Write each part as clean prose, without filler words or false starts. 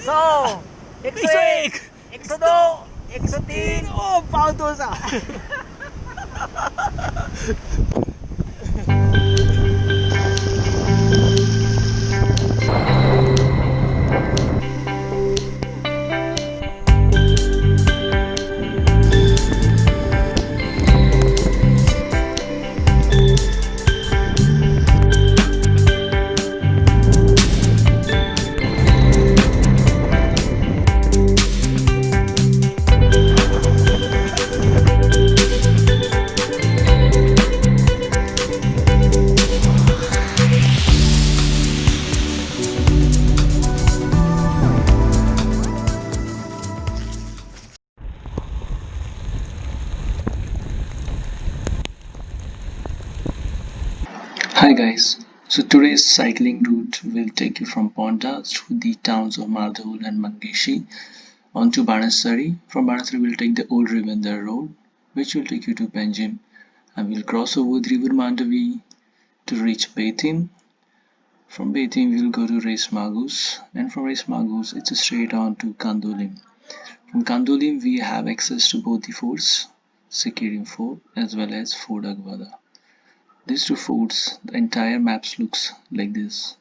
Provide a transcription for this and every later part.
100, 101, 102, 103, oh, pautosa. Hi guys, so today's cycling route will take you from Ponda through the towns of Mandovi and Mangeshi on to Banasari. From Banasari we'll take the old Rivendar road which will take you to Panjim and we'll cross over the river Mandovi to reach Betim. From Betim we'll go to Race Magus and from Race Magus it's a straight on to Kandolim. From Kandolim we have access to both the forts, Sekirim Fort as well as Fort Aguada. These two forts, the entire maps looks like this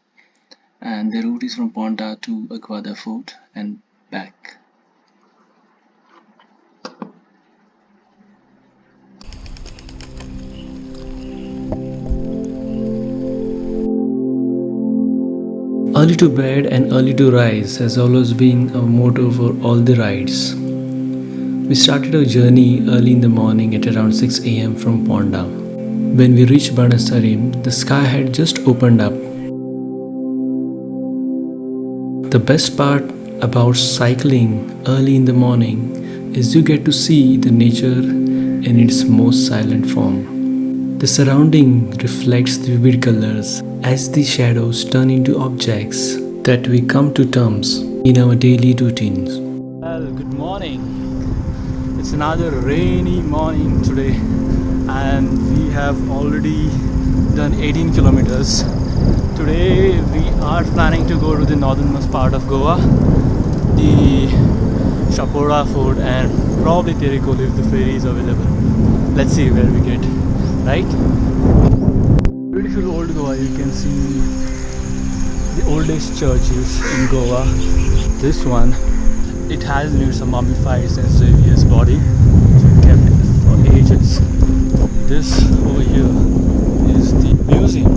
and the route is from Ponda to Aguada Fort and back. Early to bed and early to rise has always been a motto for all the rides. We started our journey early in the morning at around 6 am from Ponda. When we reached Banasarim, the sky had just opened up. The best part about cycling early in the morning is you get to see the nature in its most silent form. The surrounding reflects the vivid colors as the shadows turn into objects that we come to terms in our daily routines. Well, good morning. It's another rainy morning today and we have already done 18 kilometers. Today we are planning to go to the northernmost part of Goa, the Shapora Fort and probably Terikol if the ferry is available. Let's see where we get, right? Beautiful old Goa, you can see the oldest churches in Goa. This one, it has near some mummified St. Xavier's body, kept it for ages. This over here is the museum.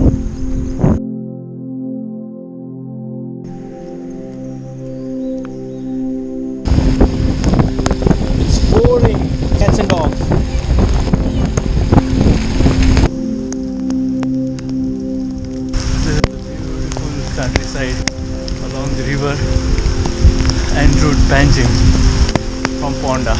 It's pouring cats and dogs. This is the beautiful countryside along the river and route Panjim from Ponda.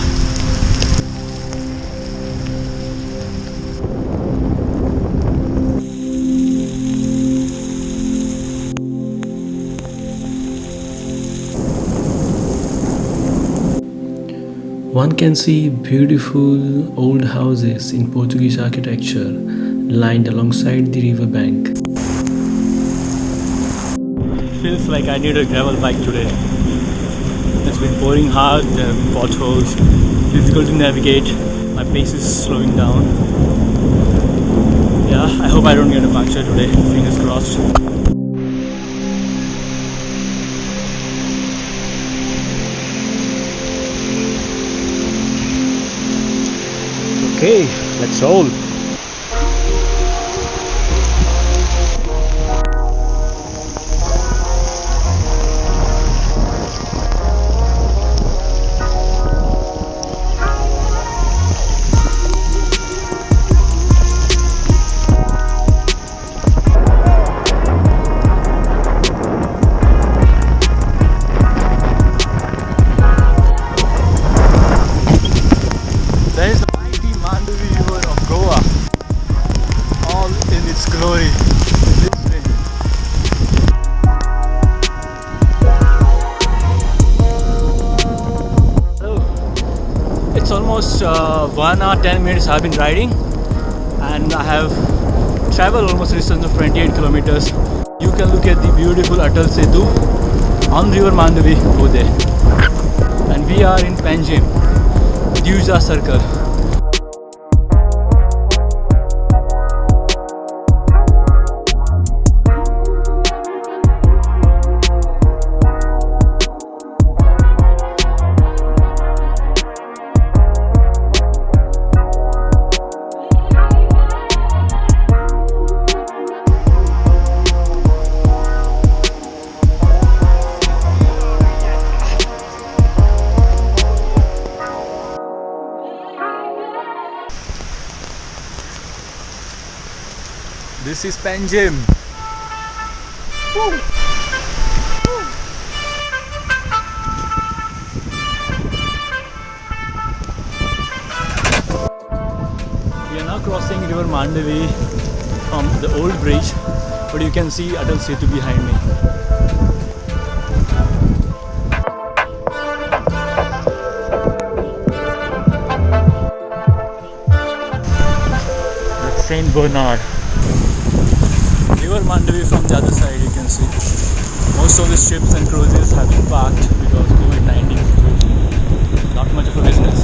One can see beautiful old houses in Portuguese architecture lined alongside the riverbank. Feels like I need a gravel bike today. It's been pouring hard, there have been potholes, difficult to navigate, my pace is slowing down. Yeah, I hope I don't get a puncture today, fingers crossed. Okay, let's roll. There is the mighty Mandovi river of Goa, all in its glory. This way. So, it's almost 1 hour 10 minutes I've been riding and I have traveled almost a distance of 28 kilometers. You can look at the beautiful Atal Setu on River Mandovi over there. And we are in Panjim, Duja Circle. This is Panjim. We are now crossing River Mandovi from the old bridge, but you can see Atal Setu behind me. That's Saint Bernard. River Mandovi from the other side, you can see. Most of the ships and cruises have been parked because COVID-19 situation. Not much of a business.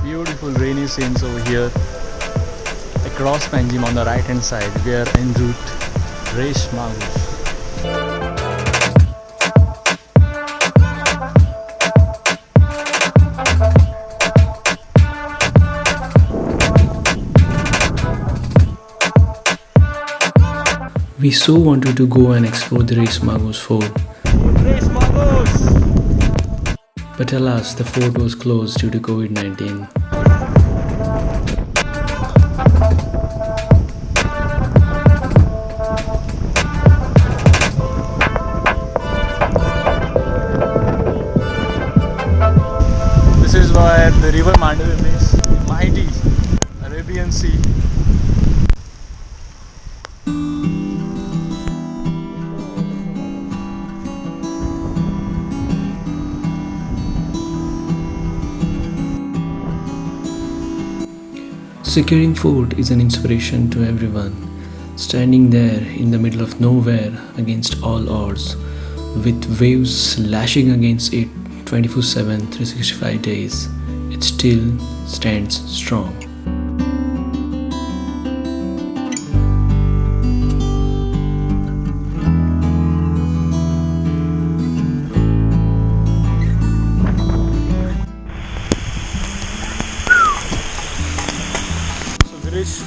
Beautiful rainy scenes over here. Across Panjim on the right hand side, we are en route Resh Magus. We so wanted to go and explore the Resh Magus fort. Resh Magus! But alas, the fort was closed due to COVID-19. This is where the river Mandovi meets the mighty Arabian Sea. Securing fort is an inspiration to everyone. Standing there in the middle of nowhere against all odds, with waves lashing against it 24/7, 365 days, it still stands strong.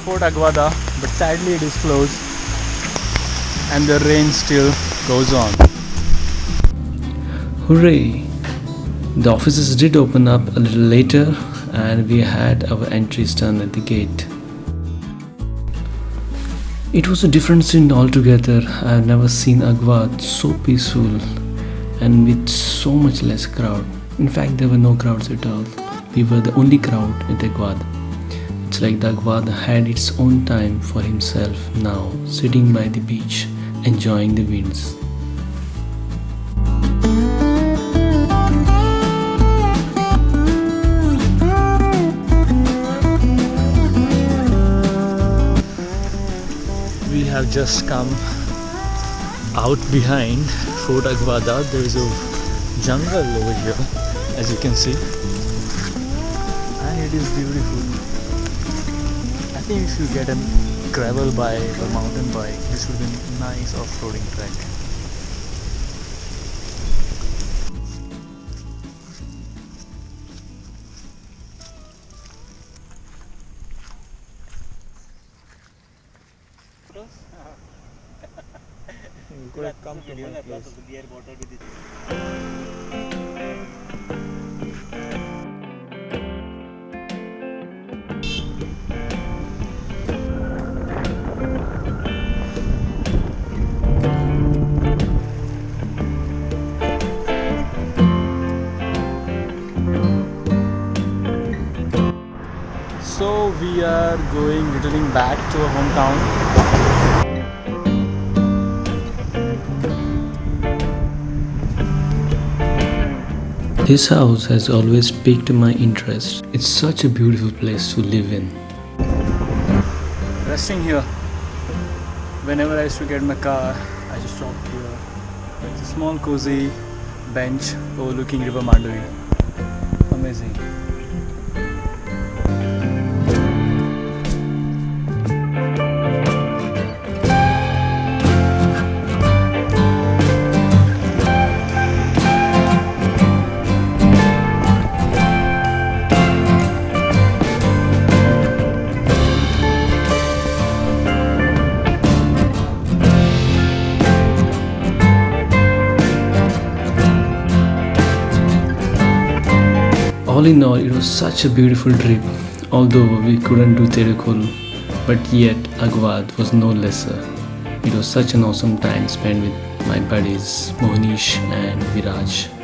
Fort Aguada, but sadly it is closed and the rain still goes on. Hooray! The offices did open up a little later and we had our entries done at the gate. It was a different scene altogether. I have never seen Aguada so peaceful and with so much less crowd. In fact, there were no crowds at all. We were the only crowd at Aguada. It's like the Aguada had its own time for himself now, sitting by the beach, enjoying the winds. We have just come out behind Fort Aguada. There is a jungle over here, as you can see, and it is beautiful. I think if you get a gravel bike or mountain bike, this would be a nice off-roading track. You could have come to my place. So we are returning back to our hometown. This house has always piqued my interest. It's such a beautiful place to live in. Resting here. Whenever I used to get my car, I just stop here. It's a small cozy bench overlooking River Mandovi. Amazing. All in all, it was such a beautiful trip. Although we couldn't do Terukul, but yet Aguada was no lesser. It was such an awesome time spent with my buddies Mohnish and Viraj.